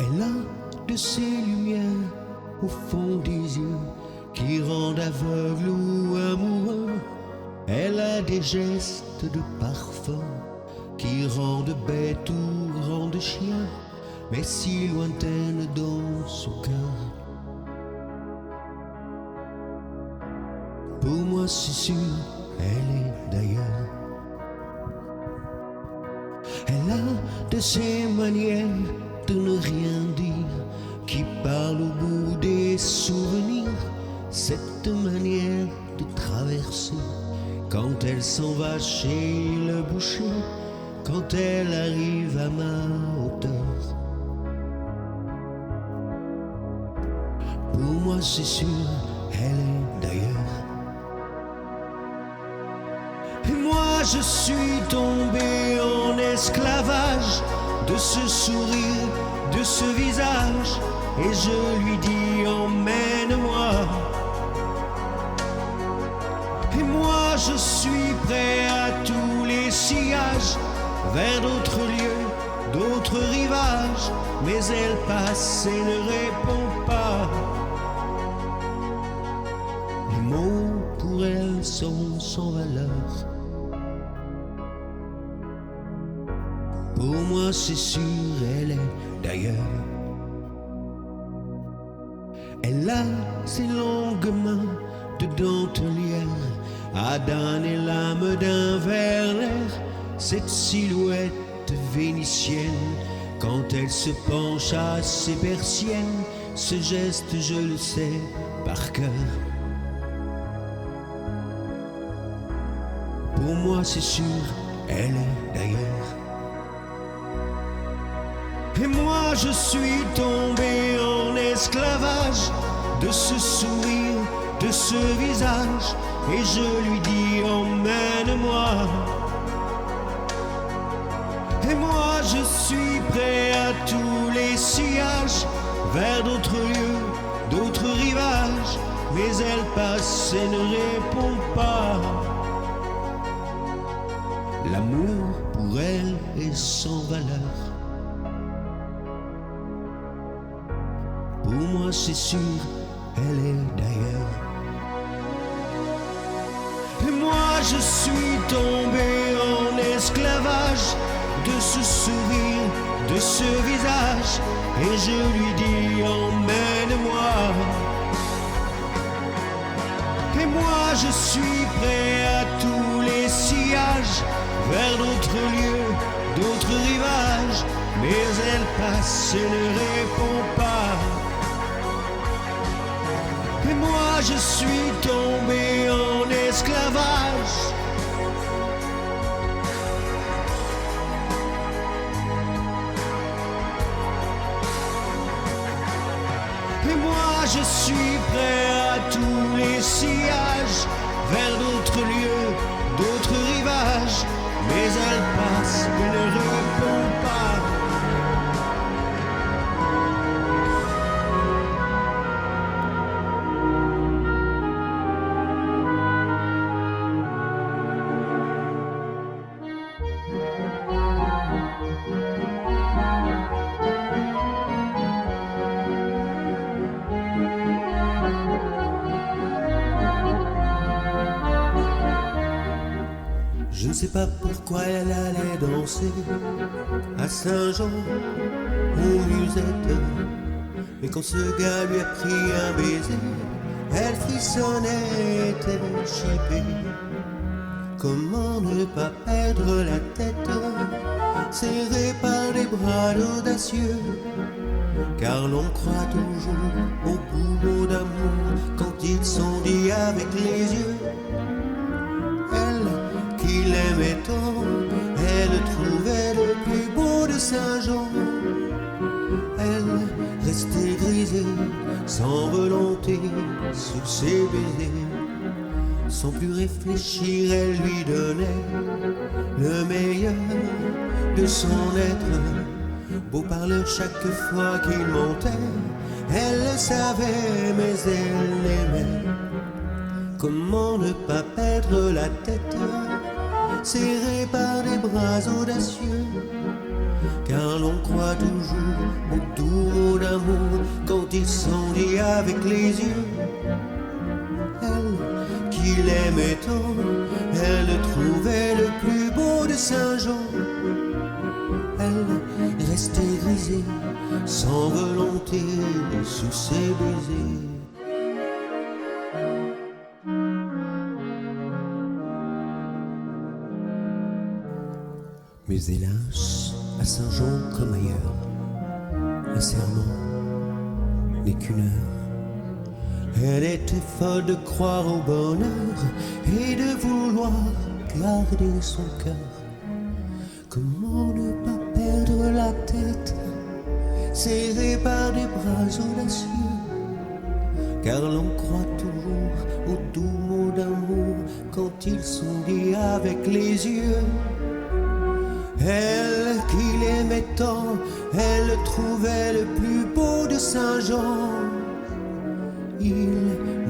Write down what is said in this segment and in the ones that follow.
Elle a de ces lumières au fond des yeux qui rendent aveugle ou amoureux. Elle a des gestes de parfum qui rendent bête ou rendent chien, mais si lointaine dans son cœur. Pour moi c'est sûr, elle est d'ailleurs. Elle a de ces manières de ne rien dire qui parle au bout des souvenirs. Cette manière de traverser quand elle s'en va chez le boucher, quand elle arrive à ma hauteur. Pour moi c'est sûr, elle est d'ailleurs. Et moi je suis tombé en esclavage de ce sourire, de ce visage, et je lui dis emmène-moi. Et moi je suis prêt à tous les sillages, vers d'autres lieux, d'autres rivages, mais elle passe et ne répond pas. Les mots pour elle sont sans valeur. Pour moi c'est sûr, elle est d'ailleurs. Elle a ses longues mains de dentelière à damner l'âme d'un Werner. Cette silhouette vénitienne, quand elle se penche à ses persiennes, ce geste je le sais par cœur. Pour moi c'est sûr, elle est d'ailleurs. Et moi je suis tombé en esclavage de ce sourire, de ce visage, et je lui dis emmène-moi. Et moi je suis prêt à tous les sillages, vers d'autres lieux, d'autres rivages, mais elle passe et ne répond pas. L'amour pour elle est sans valeur. Pour moi c'est sûr, elle est d'ailleurs. Et moi je suis tombé en esclavage de ce sourire, de ce visage, et je lui dis emmène-moi. Et moi je suis prêt à tous les sillages, vers d'autres lieux, d'autres rivages, mais elle passe et ne répond pas. Et moi je suis tombé en esclavage. Et moi je suis prêt à tous les sillages, vers d'autres lieux, d'autres rivages, mais elle passe et ne répond pas. Je ne sais pas pourquoi elle allait danser à Saint-Jean ou Musette, mais quand ce gars lui a pris un baiser, elle frissonnait, était chippée. Comment ne pas perdre la tête, serrée par les bras audacieux, car l'on croit toujours aux beaux mots d'amour quand ils sont dits avec les yeux. Il aimait tant, elle trouvait le plus beau de Saint-Jean. Elle restait grisée, sans volonté, sur ses baisers. Sans plus réfléchir, elle lui donnait le meilleur de son être. Beau parleur chaque fois qu'il montait, elle le savait, mais elle l'aimait. Comment ne pas perdre la tête, serrée par des bras audacieux, car l'on croit toujours au doux mot d'amour quand ils sont dits avec les yeux. Elle, qui l'aimait tant, elle le trouvait le plus beau de Saint-Jean. Elle restait grisée, sans volonté, sous ses baisers. Mais hélas, à Saint-Jean comme ailleurs, un serment n'est qu'une heure. Elle était folle de croire au bonheur et de vouloir garder son cœur. Comment ne pas perdre la tête, serrée par des bras audacieux, car l'on croit toujours aux doux mots d'amour quand ils sont dits avec les yeux. Elle qui l'aimait tant, elle le trouvait le plus beau de Saint-Jean. Il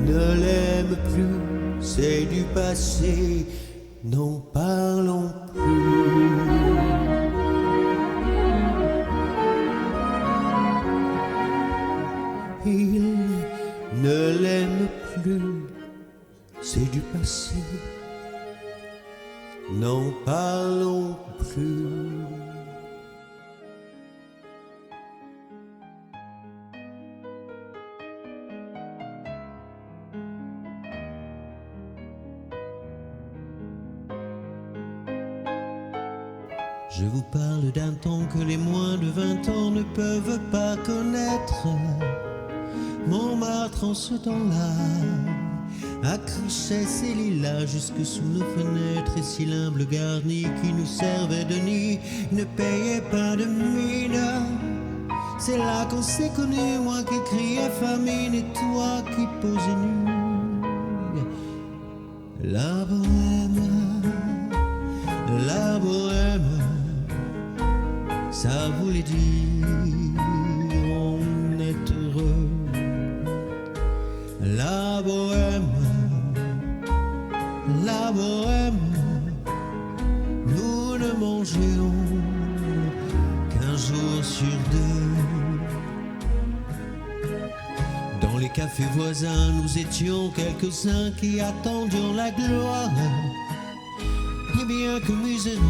ne l'aime plus, c'est du passé, n'en parlons plus. Il ne l'aime plus, c'est du passé, n'en parlons plus. Je vous parle d'un temps que les moins de 20 ans ne peuvent pas connaître. Montmartre en ce temps-là accrochait ses lilas jusque sous nos fenêtres, et si l'humble garni qui nous servait de nid ne payait pas de mine. C'est là qu'on s'est connus, moi qui criais famine et toi qui posais nu. La bohème, ça voulait dire on est heureux. La bohème, nous ne mangions qu'un jour sur deux. Dans les cafés voisins, nous étions quelques-uns qui attendions la gloire. Et bien que miséreux,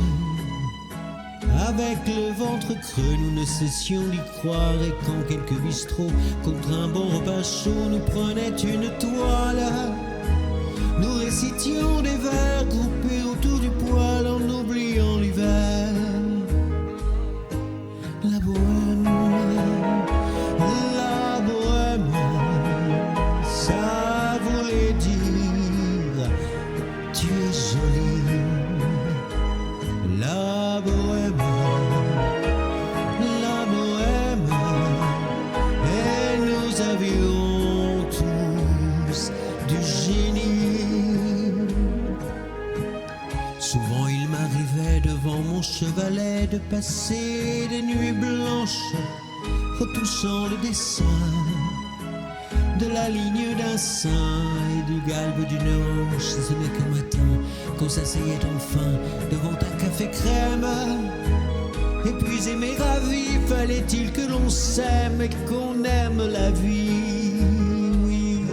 avec le ventre creux, nous ne cessions d'y croire. Et quand quelques bistrots, contre un bon repas chaud, nous prenaient une toile, nous récitions des vers groupés autour du poêle en oubliant l'hiver. La bohème, ça voulait dire tu es jolie. La bohème, et nous avions tous du génie. Souvent il m'arrivait devant mon chevalet de passer des nuits blanches, retouchant le dessin de la ligne d'un sein et du galbe d'une hanche. Ce n'est qu'un matin qu'on s'asseyait enfin devant un café crème. Épuisé mais ravi, fallait-il que l'on s'aime et qu'on aime la vie. Oui,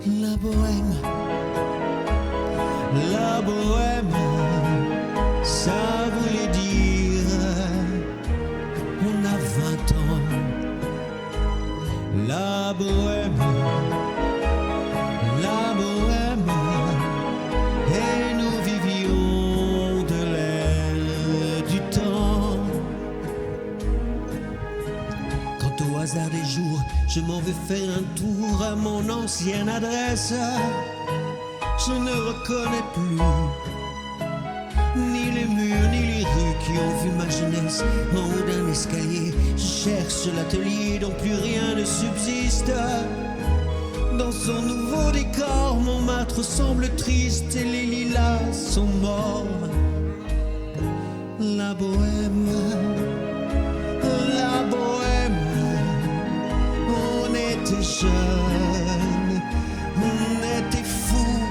la bohème, ça voulait dire on a 20 ans. La bohème, et nous vivions de l'air du temps. Quant au hasard des jours, je m'en vais faire un tour à mon ancienne adresse. Je ne reconnais plus ni les murs ni les rues qui ont vu ma jeunesse en haut d'un escalier. Je cherche l'atelier dont plus rien ne subsiste. Dans son nouveau décor, Montmartre semble triste et les lilas sont morts. La bohème, on était jeunes, on était fous.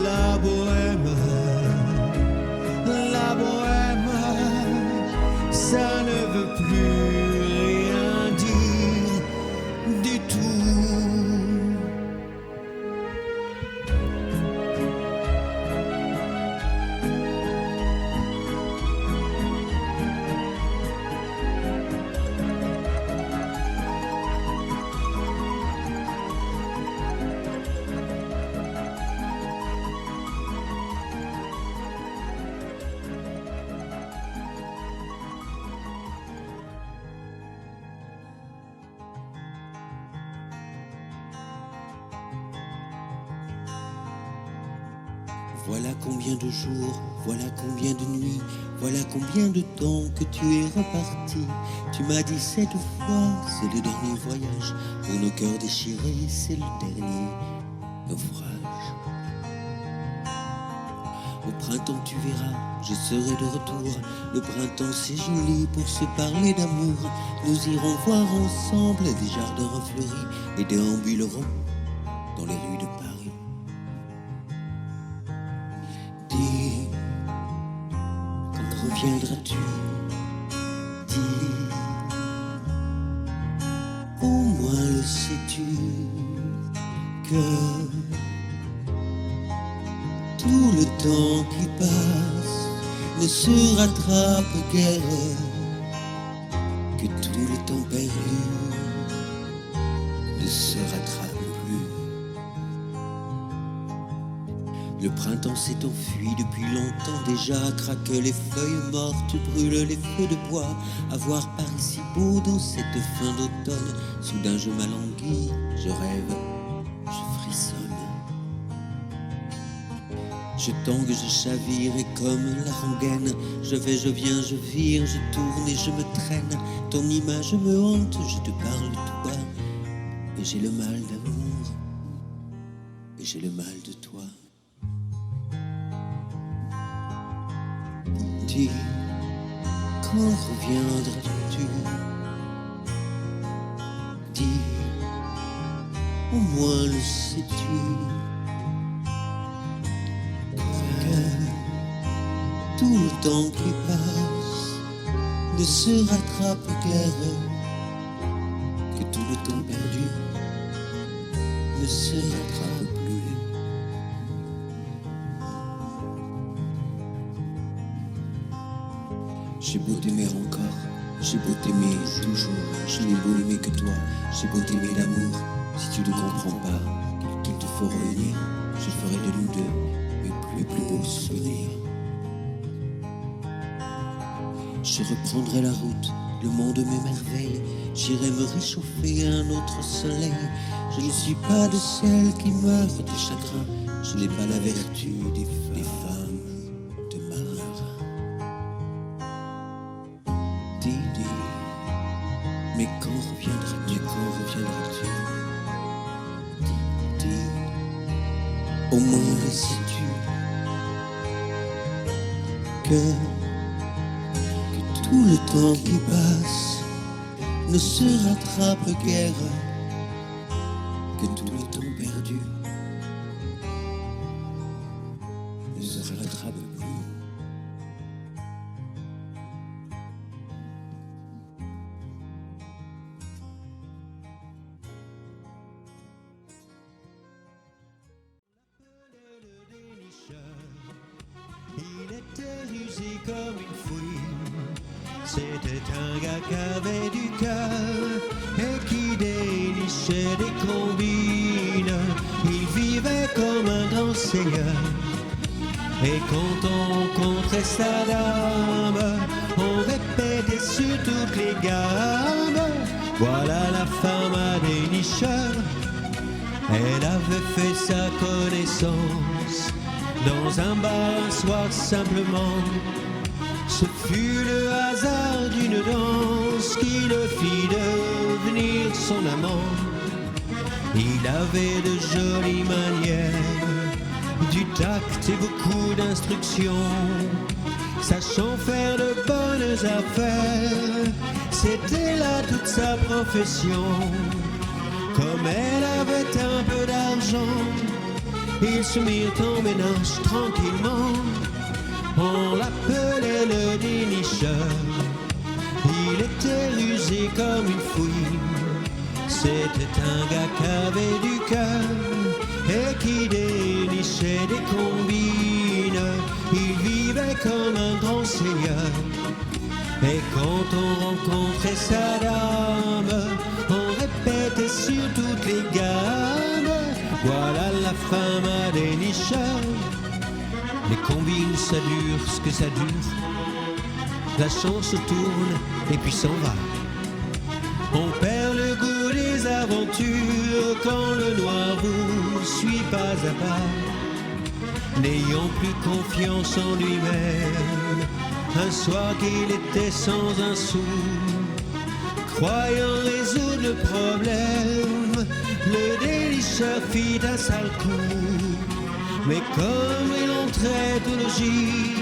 La bohème, Voilà combien de jours, voilà combien de nuits, voilà combien de temps que tu es reparti. Tu m'as dit cette fois, c'est le dernier voyage. Pour nos cœurs déchirés, c'est le dernier naufrage. Au printemps tu verras, je serai de retour. Le printemps c'est joli pour se parler d'amour. Nous irons voir ensemble des jardins refleuris et déambulerons dans les rues de Paris. Dis, quand reviendras-tu? Dis, au moins le sais-tu que tout le temps qui passe ne se rattrape guère, que tout le temps perdu ne se rattrape plus. Le printemps s'est enfui depuis longtemps déjà, craquent les feuilles mortes, brûlent les feux de bois. À voir Paris si beau dans cette fin d'automne, soudain je m'alanguis, je rêve, je frissonne. Je tangue, je chavire et comme la rengaine, je vais, je viens, je vire, je tourne et je me traîne. Ton image me hante, je te parle tout bas, et j'ai le mal d'amour, et j'ai le mal de toi. Dis, quand reviendras-tu? Dis, au moins le sais-tu que tout le temps qui passe ne se rattrape guère, que tout le temps perdu ne se rattrape plus. J'ai beau t'aimer encore, j'ai beau t'aimer toujours, je n'ai beau aimer que toi, j'ai beau t'aimer d'amour. Si tu ne comprends pas qu'il te faut revenir, je ferai de nous deux mes plus beaux souvenirs. Je reprendrai la route, le monde m'émerveille, j'irai me réchauffer à un autre soleil. Je ne suis pas de celles qui meurent de chagrin, je n'ai pas la vertu des femmes de marre. Dis, mais quand reviendras-tu, quand reviendras-tu? Dis, au moins le sais-tu que tout le temps qui passe ne se rattrape guère, que tout le temps perdu ne se rattrape plus. Il était rusé comme une fouine. C'était un gars qui avait du cœur et qui dénichait des combines. Il vivait comme un grand seigneur. Et quand on rencontrait sa dame, on répétait sur toutes les gammes: voilà la femme à dénicheur. Elle avait fait sa connaissance dans un bar un soir simplement. Ce fut le hasard d'une danse qui le fit devenir son amant. Il avait de jolies manières, du tact et beaucoup d'instructions. Sachant faire de bonnes affaires, c'était là toute sa profession. Comme elle avait un peu d'argent, ils se mirent en ménage tranquillement. On l'appelait le dénicheur. Il était rusé comme une fouine. C'était un gars qui avait du cœur et qui dénichait des combines. Il vivait comme un grand seigneur. Et quand on rencontrait sa dame, on répétait sur toutes les gammes: voilà la femme à dénicheur. Les combines, ça dure ce que ça dure. La chance tourne et puis s'en va. On perd le goût des aventures quand le noir vous suit pas à pas. n'ayant plus confiance en lui-même. Un soir qu'il était sans un sou, croyant résoudre le problème, le délicheur fit un sale coup. Mais comme il entrait au logis,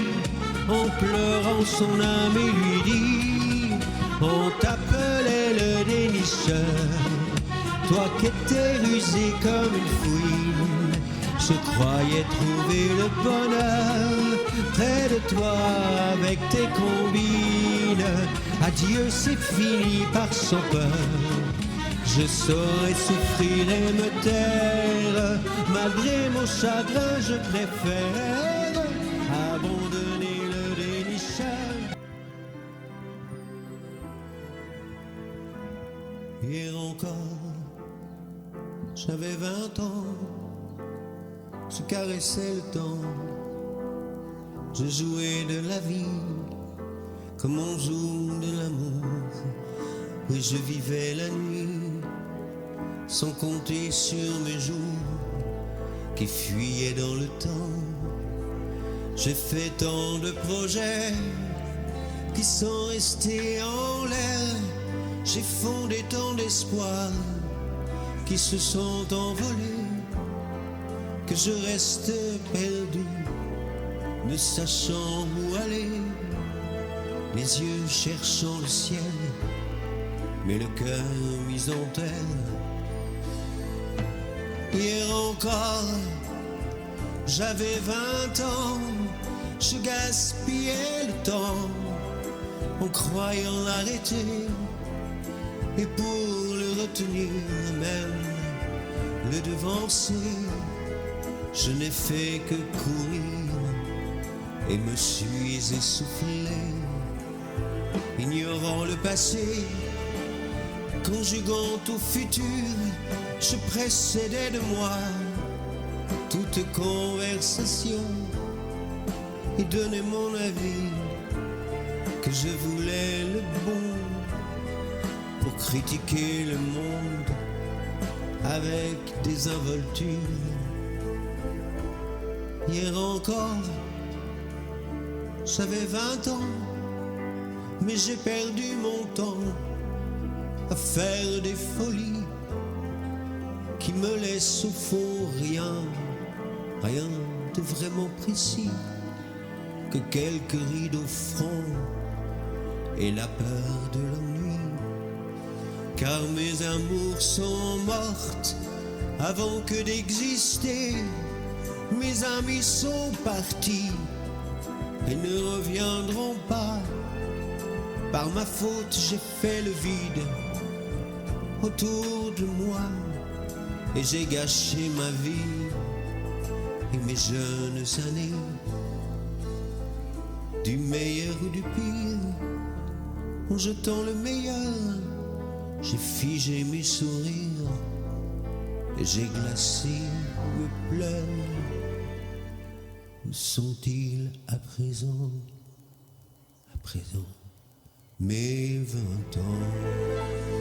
en pleurant son âme et lui dit: on t'appelait le dénicheur, toi qui étais rusé comme une fouine. Je croyais trouver le bonheur près de toi avec tes combines. Adieu, c'est fini par son peur. Je saurais souffrir et me taire. Malgré mon chagrin, je préfère abandonner le dénicheur. Hier encore, j'avais 20 ans. Je caressais le temps, je jouais de la vie comme on joue de l'amour. Oui, je vivais la nuit sans compter sur mes jours qui fuyaient dans le temps. J'ai fait tant de projets qui sont restés en l'air. J'ai fondé tant d'espoirs qui se sont envolés, que je reste perdu, ne sachant où aller, les yeux cherchant le ciel, mais le cœur mis en terre. Hier encore, j'avais 20 ans, je gaspillais le temps en croyant l'arrêter, et pour le retenir même, le devancer. Je n'ai fait que courir et me suis essoufflé, ignorant le passé, conjuguant au futur. Je précédais de moi toute conversation et donnais mon avis, que je voulais le bon pour critiquer le monde avec désinvolture. Hier encore, j'avais 20 ans, mais j'ai perdu mon temps à faire des folies qui me laissent au fond rien de vraiment précis, que quelques rides au front et la peur de l'ennui. Car mes amours sont mortes avant que d'exister. Mes amis sont partis et ne reviendront pas. Par ma faute, j'ai fait le vide autour de moi et j'ai gâché ma vie et mes jeunes années. Du meilleur ou du pire, en jetant le meilleur, j'ai figé mes sourires et j'ai glacé mes pleurs. Où sont-ils à présent mes 20 ans?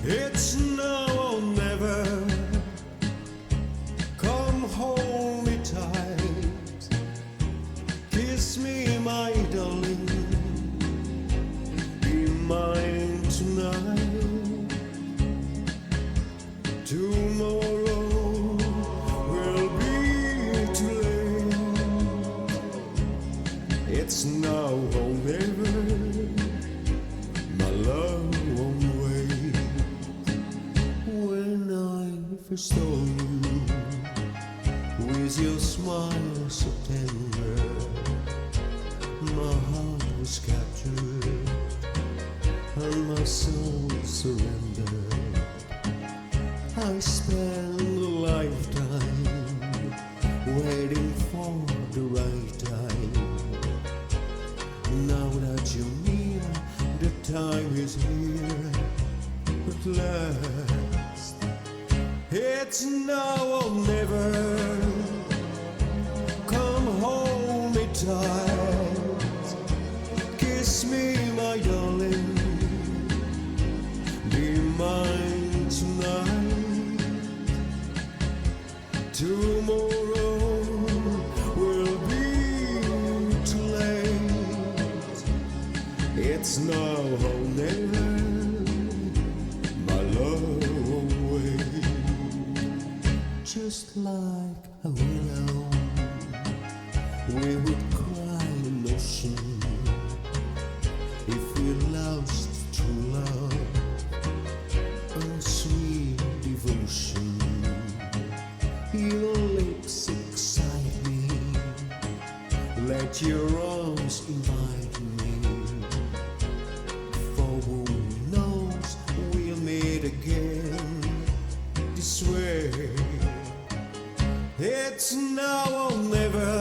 It's now or never. Come hold me tight, kiss me, my darling, be mine tonight. Tomorrow will be too late. It's now or never. My love won't wait. When I first saw you, with your smile so tender, my heart was captured and my soul surrendered. I spent a lifetime waiting for the right time. Now that you're near, the time is here at last. It's now or never. Come hold me tight. Kiss me, my darling. Be mine tonight. Tomorrow will be too late. It's now or never, my love away. Just like a willow, we would cry an ocean if we lost true love, a sweet devotion. Your lips excite me, let your arms invite me. For who knows we'll meet again this way. It's now or never.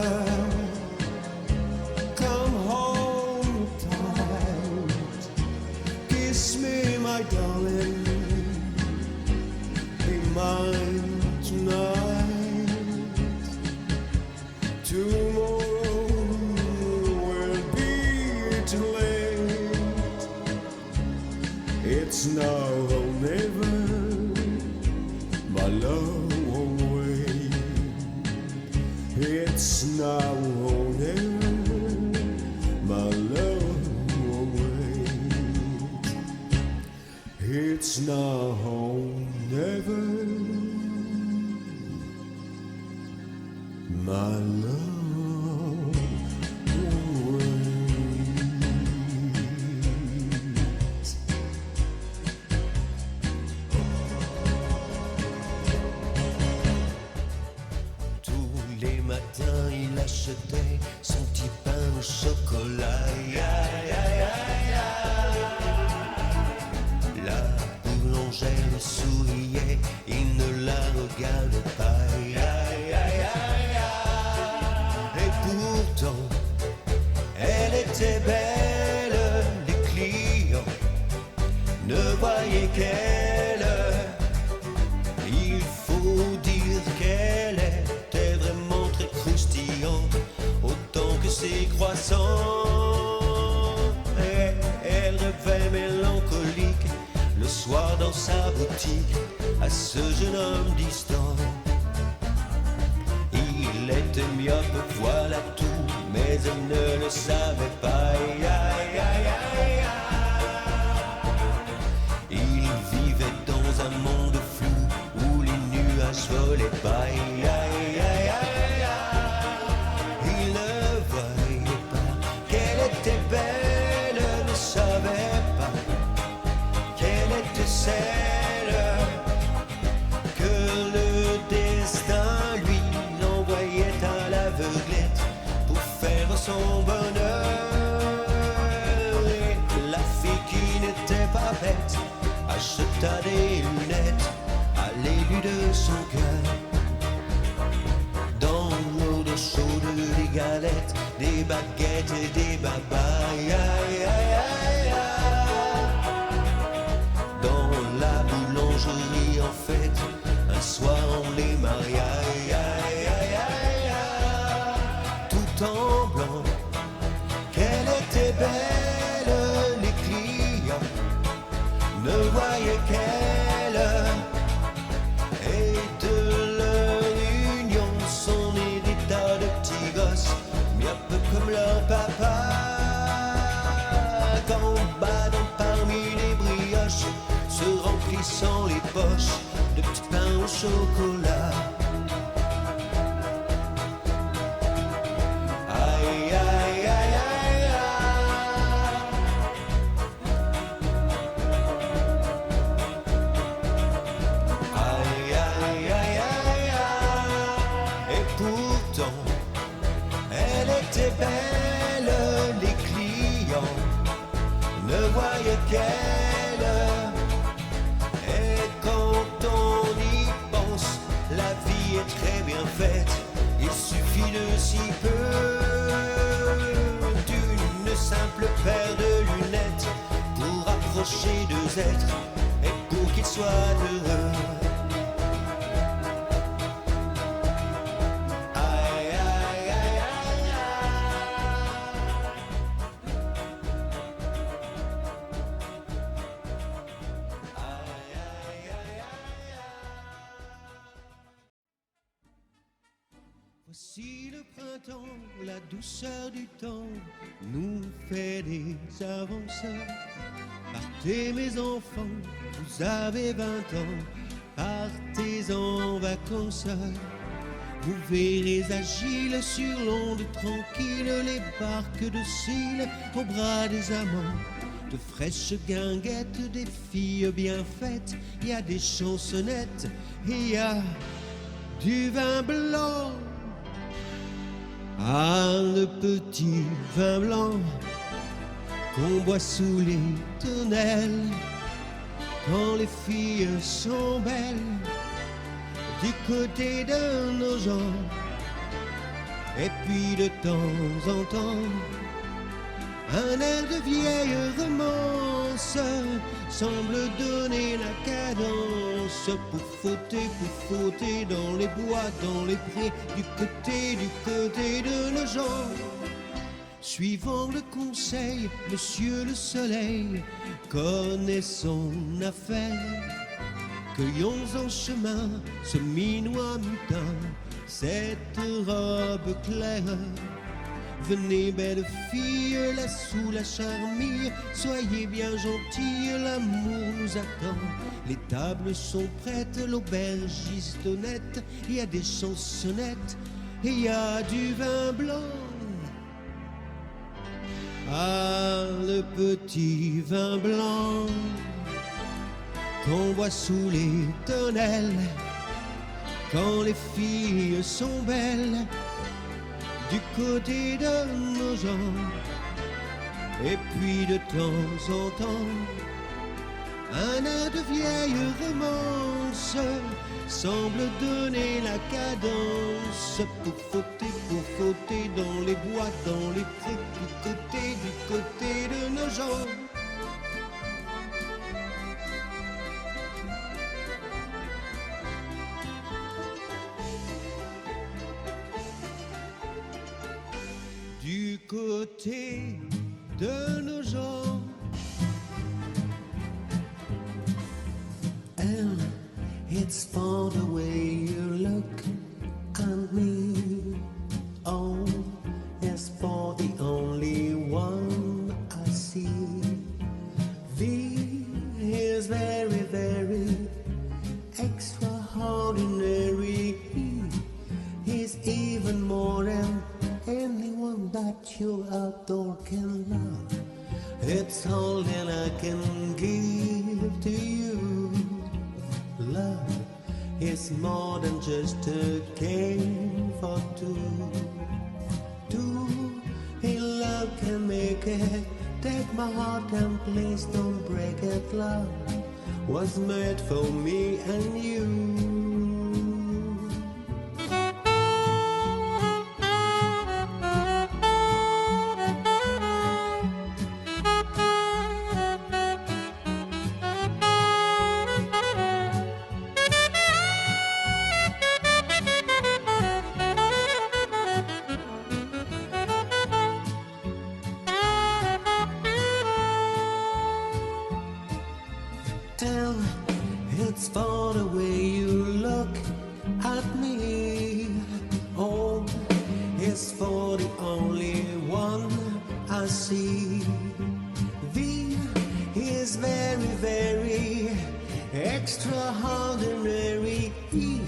Come home tight. Kiss me, my darling. Be mine tonight. Tomorrow will be too late. It's now or never, my love away. It's now or never, my love away. It's now or never, my love away. Les matins, il achetait son petit pain au chocolat. La boulangère souriait, il ne la regardait pas. Et pourtant, elle était belle. Les clients ne voyaient qu'elle. Il faut dire qu'elle était vraiment très croustillante, autant que ses croissants. Et elle rêvait mélancolique le soir dans sa boutique à ce jeune homme distant. Il était myope, voilà tout, mais elle ne le savait pas. Il vivait dans un monde flou où les nuages volaient pas. Il ne voyait pas qu'elle était belle, ne savait pas qu'elle était celle que le destin lui envoyait à l'aveuglette pour faire son bonheur. Et la fille qui n'était pas bête acheta des lunettes à l'élu de son cœur. Dans l'eau de chaude, des galettes, des baguettes et des babayes. Dans la boulangerie, en fait, un soir on les maria. Tout en blanc, qu'elle était belle, les clients ne voyaient qu'elle. Et de leur union sont nés des tas de petits gosses, mais un peu comme leur papa. Gambadant parmi les brioches, se remplissant les poches de petits pains au chocolat. Aïe, aïe, aïe, aïe, aïe, aïe, aïe, aïe, aïe. Et pourtant, elle était belle, les clients ne voyaient qu'elle. Et quand on y pense, la vie est très bien faite. Il suffit de si peu, d'une simple paire de lunettes pour approcher deux êtres et pour qu'ils soient heureux. Aïe, aïe, aïe, aïe, aïe. Voici le printemps, la douceur du temps nous fait des avancées. Partez mes enfants, vous avez 20 ans, partez en vacances. Vous verrez agiles sur l'onde tranquille les barques de cils au bras des amants. De fraîches guinguettes, des filles bien faites, il y a des chansonnettes et il y a du vin blanc. Ah, le petit vin blanc qu'on boit sous les tonnelles quand les filles sont belles du côté de nos gens. Et puis de temps en temps, un air de vieille romance semble donner la cadence pour fauter dans les bois, dans les prés, du côté de nos gens. Suivant le conseil, Monsieur le Soleil connaît son affaire. Cueillons en chemin ce minois mutin, cette robe claire. Venez belle fille, là sous la charmille, soyez bien gentille, l'amour nous attend. Les tables sont prêtes, l'aubergiste honnête, il y a des chansonnettes et il y a du vin blanc. Ah, le petit vin blanc qu'on boit sous les tonnelles quand les filles sont belles du côté de nos gens. Et puis de temps en temps, un air de vieille romance semble donner la cadence pour fauter dans les bois, dans les prés, du côté de nos gens. Du côté de nos gens. And it's for the way you look at me. Oh, it's for the only one I see. V is very, very extraordinary. He's even more than anyone that you adore can love. It's all that I can give to you. Love is more than just a game for two. Two in love can make it. Take my heart and please don't break it. Love was made for me and you. It's for the way you look at me. Oh, it's for the only one I see. V is very, very extraordinary. He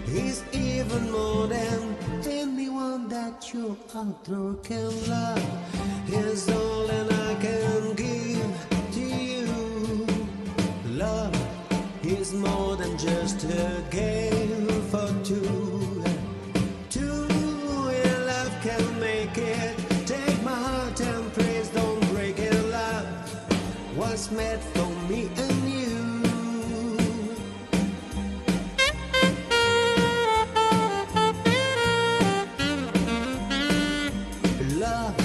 is even more than anyone that you outdoor can love. Is all that I can give to you. Love is more than just a game for two. Two in love can make it. Take my heart and please don't break it. Love was made for me and you. Love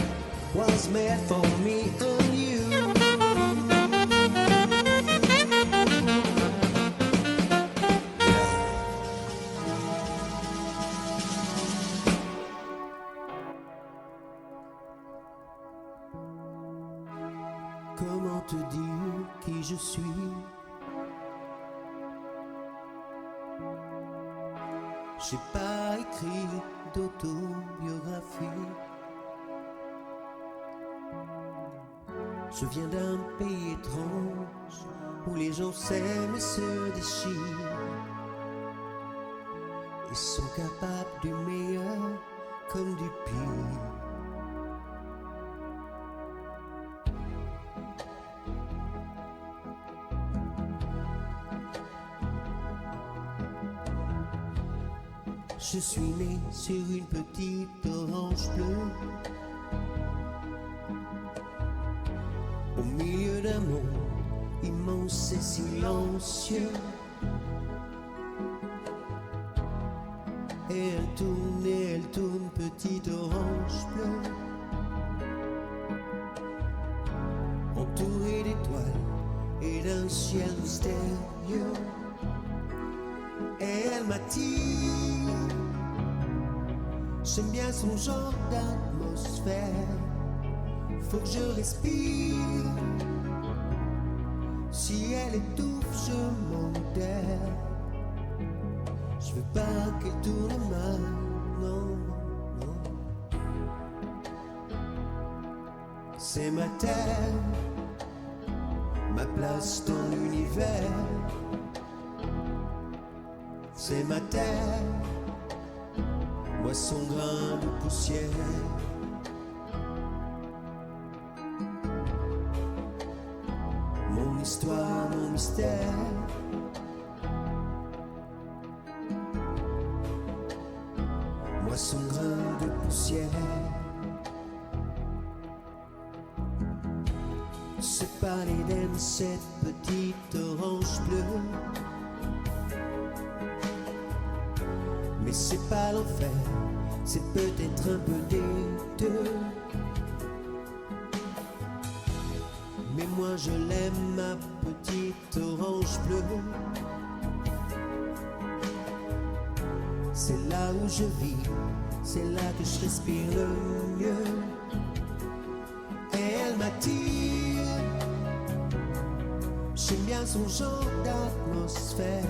was made for me and you. Comment te dire qui je suis? J'ai pas écrit d'autobiographie. Je viens d'un pays étrange où les gens s'aiment et se déchirent et sont capables du meilleur comme du pire. Je suis né sur une petite orange bleue, au milieu d'un monde immense et silencieux. Et elle tourne, petite orange bleue, entourée d'étoiles et d'un ciel mystérieux. Et elle m'attire, j'aime bien son genre d'atmosphère. Faut que je respire, si elle étouffe, je m'enterre. Je veux pas qu'elle tourne mal, non, non. C'est ma terre, ma place dans l'univers. C'est ma terre, moi son grain de poussière. Mon histoire, mon mystère. Moi son grain de poussière. C'est pas l'Éden, cette petite orange bleue. Mais c'est pas l'enfer, c'est peut-être un peu des deux. Mais moi je l'aime, ma petite orange bleue. C'est là où je vis, c'est là que je respire le mieux. Et elle m'attire, j'aime bien son genre d'atmosphère.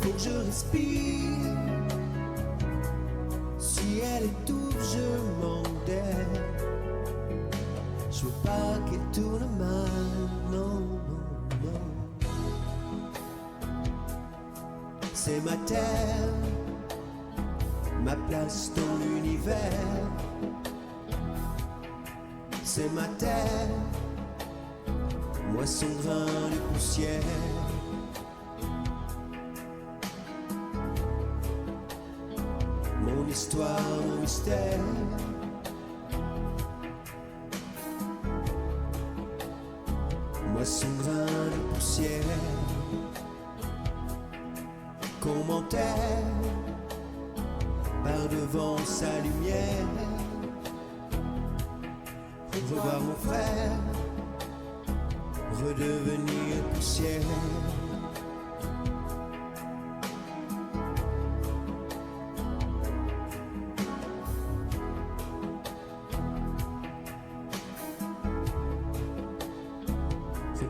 Faut que je respire, si elle étouffe, je m'enterre. Je veux pas qu'elle tourne mal, non, non, non. C'est ma terre, ma place dans l'univers. C'est ma terre, moi son grain de poussière. Mon histoire, mon mystère. Moi son grain de poussière. Qu'on m'enterre par devant sa lumière. Revoir mon frère, redevenir poussière.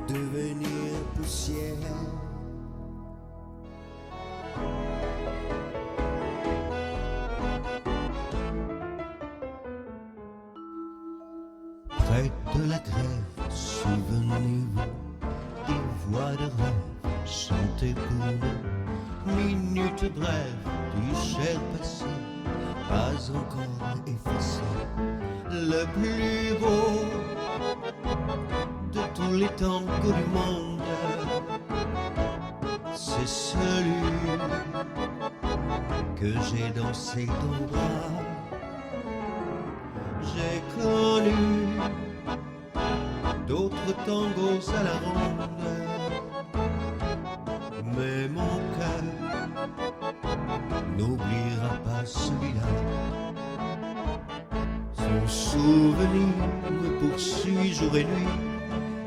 Devenir poussière. Près de la grève, souvenez-vous des voix de rêve chantées pour nous. Minutes brèves du cher passé, pas encore effacé. Le plus beau de tous les tangos du monde, c'est celui que j'ai dansé dans le bras. J'ai connu d'autres tangos à la ronde, mais mon cœur n'oubliera pas celui-là. Son souvenir me poursuit jour et nuit,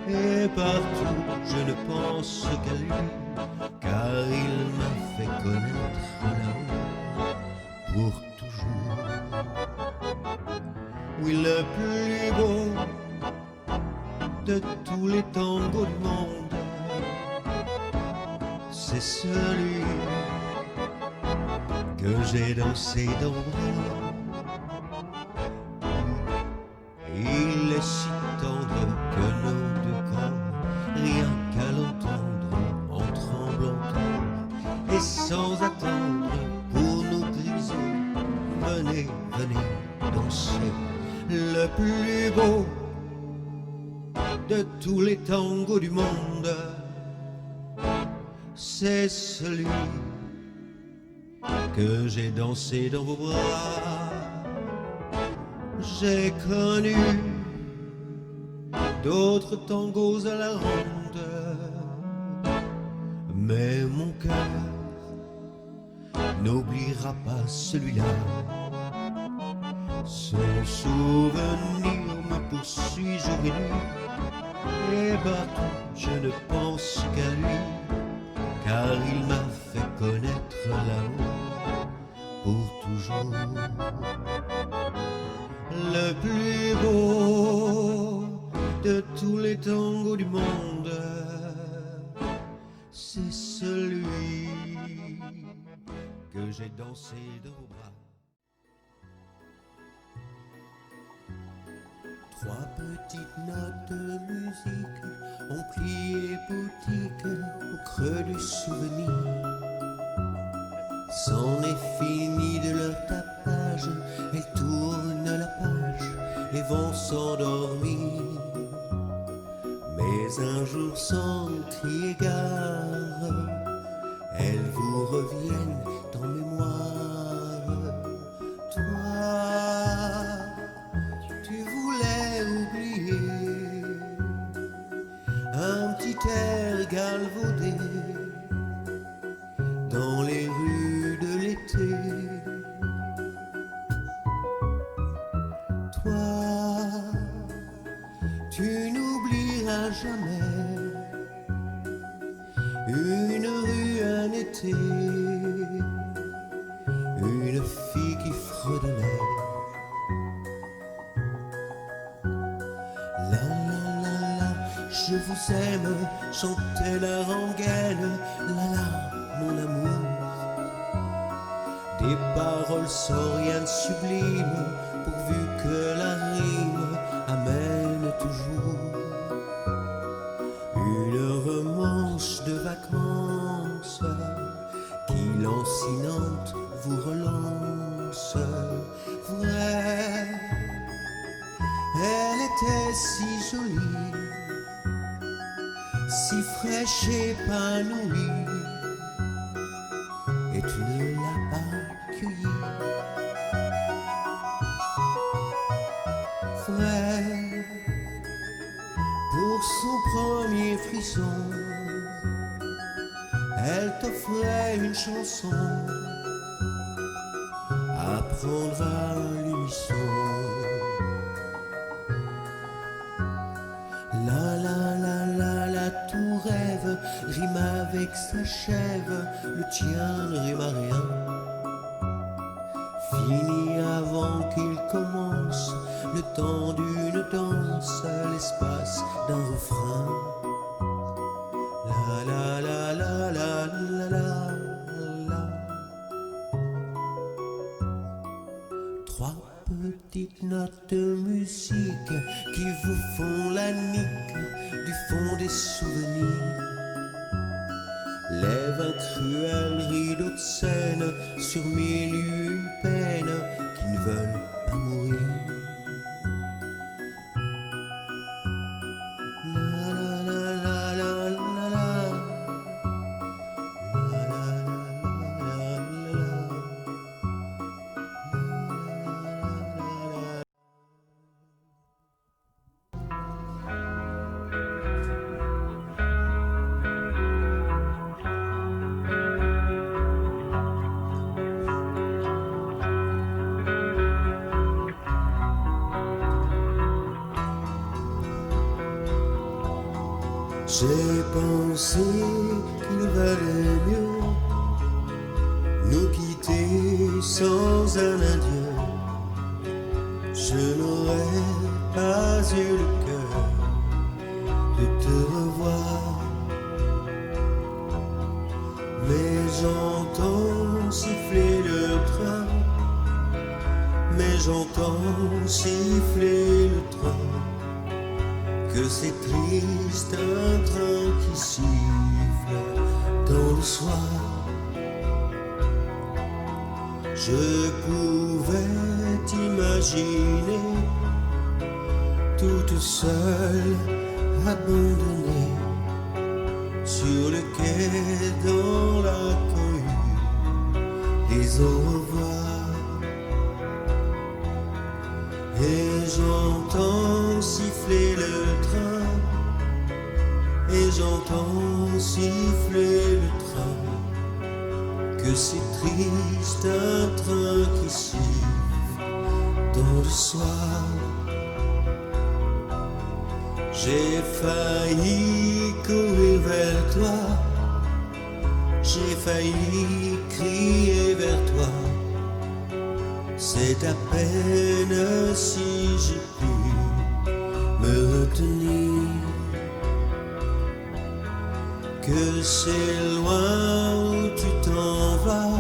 et partout je ne pense qu'à lui, car il m'a fait connaître l'amour pour toujours. Oui, le plus beau de tous les tangos du monde, c'est celui que j'ai dansé dans vos bras. Il est si tendre que nos deux corps, rien qu'à l'entendre, en tremblant et sans attendre pour nous griser, venez, venez danser le plus beau de tous les tangos du monde. C'est celui que j'ai dansé dans vos bras. J'ai connu d'autres tangos à la ronde, mais mon cœur n'oubliera pas celui-là. Son souvenir me poursuit jour et nuit, et partout je ne pense qu'à lui, car il m'a fait connaître l'amour pour toujours. Le plus beau de tous les tangos du monde, c'est celui que j'ai dansé dans vos bras. Trois petites notes de musique ont plié boutique au creux du souvenir. C'en est fini de leur tapage, elles tournent la page et vont s'endormir. Mais un jour sans crier gare, elles vous reviennent en mémoire. Toi, tu voulais oublier un petit air galvaudé dans les rues de l'été. Toi, tu n'oublieras jamais une rue, un été, une fille qui fredonnait. La la la la, je vous aime, chantait la rengaine. La la, mon amour, des paroles sans rien de sublime, pourvu que la rime amène toujours une romance de vacances qui lancinante vous relance. Vrai, elle était si jolie, si fraîche et épanouie, et tu ne l'as pas cueillie. Vrai, pour son premier frisson, elle t'offrait une chanson à prendre à l'unisson. La la la la la, tout rêve rime avec s'achève, le tien ne rime à rien. Fini avant qu'il commence, le temps d'une danse, l'espace d'un refrain. La la la la la la la la. Trois petites notes de musique qui vous font la nique du fond des souvenirs. Lève un cruel rideau de scène sur mille et une peines qui ne veulent pas mourir. La la la la la la la. La la la la la la. J'ai pensé qu'il valait mieux nous quitter sans un adieu. Je n'aurais pas eu le cœur de te revoir, mais j'entends siffler le j'entends siffler le train, que c'est triste un train qui siffle dans le soir. Je pouvais t'imaginer toute seule, abandonnée sur le quai dans la cohue des au revoir. Et j'entends siffler le train, et j'entends siffler le train, que c'est triste un train qui siffle dans le soir. J'ai failli courir vers toi, j'ai failli crier vers toi. C'est à peine si j'ai pu me retenir, que c'est loin où tu t'en vas,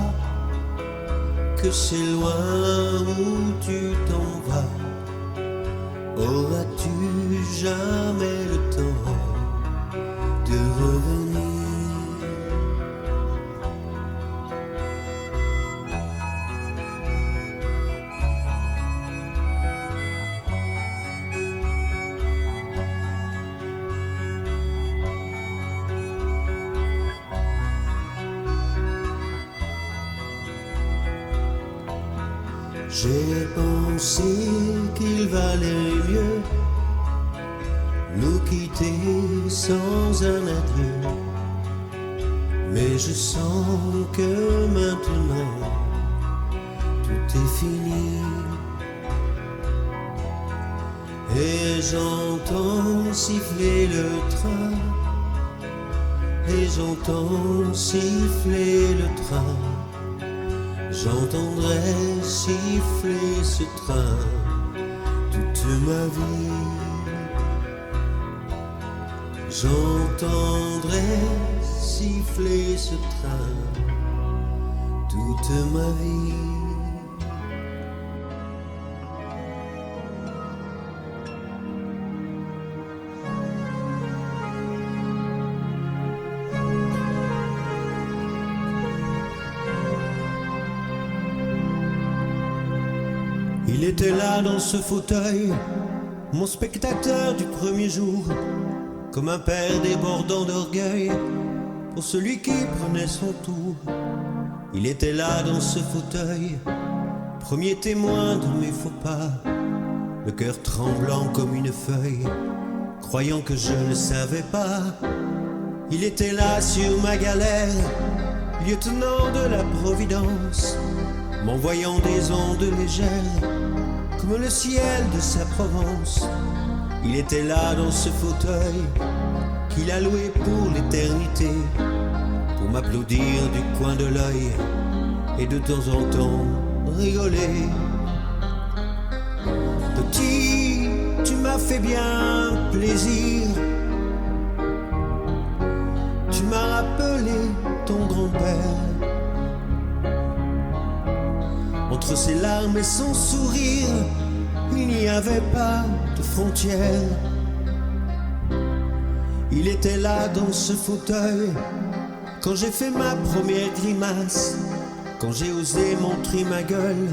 que c'est loin où tu t'en vas. Auras-tu jamais le temps de revenir? J'ai pensé qu'il valait mieux nous quitter sans un adieu, mais je sens que maintenant tout est fini. Et j'entends siffler le train, et j'entends siffler le train. J'entendrai siffler ce train toute ma vie. J'entendrai siffler ce train toute ma vie. Il était là dans ce fauteuil, mon spectateur du premier jour, comme un père débordant d'orgueil pour celui qui prenait son tour. Il était là dans ce fauteuil, premier témoin de mes faux pas, le cœur tremblant comme une feuille, croyant que je ne savais pas. Il était là sur ma galère, lieutenant de la Providence, m'envoyant des ondes légères comme le ciel de sa Provence. Il était là dans ce fauteuil qu'il a loué pour l'éternité, pour m'applaudir du coin de l'œil et de temps en temps rigoler. Petit, tu m'as fait bien plaisir, tu m'as rappelé ton grand-père. Entre ses larmes et son sourire, il n'y avait pas de frontières. Il était là dans ce fauteuil quand j'ai fait ma première grimace, quand j'ai osé montrer ma gueule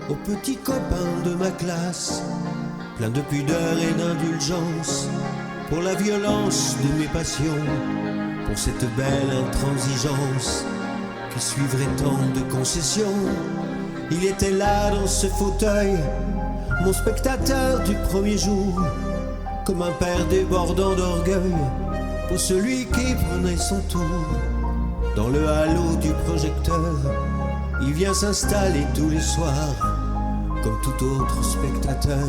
aux petits copains de ma classe, plein de pudeur et d'indulgence pour la violence de mes passions, pour cette belle intransigeance qui suivrait tant de concessions. Il était là dans ce fauteuil, mon spectateur du premier jour, comme un père débordant d'orgueil pour celui qui prenait son tour. Dans le halo du projecteur, il vient s'installer tous les soirs, comme tout autre spectateur,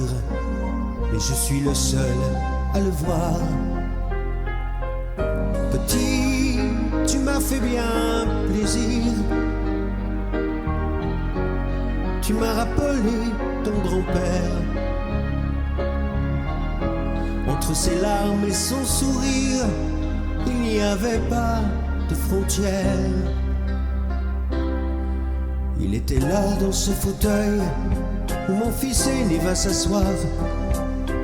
mais je suis le seul à le voir. Petit, tu m'as fait bien plaisir, tu m'as rappelé ton grand-père. Entre ses larmes et son sourire, il n'y avait pas de frontières. Il était là dans ce fauteuil où mon fils aîné va s'asseoir.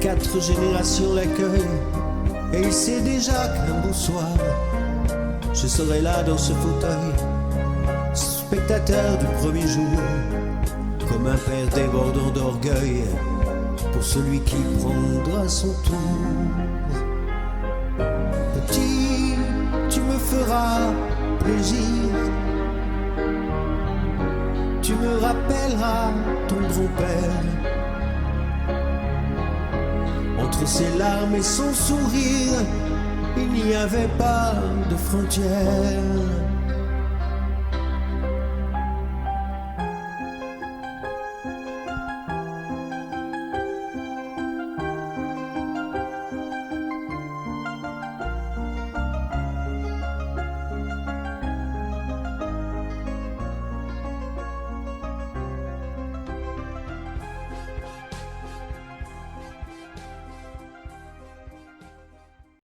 4 générations l'accueillent et il sait déjà qu'un beau soir je serai là dans ce fauteuil, spectateur du premier jour, comme un père débordant d'orgueil pour celui qui prendra son tour. Petit, tu me feras plaisir, tu me rappelleras ton grand-père. Entre ses larmes et son sourire, il n'y avait pas de frontières.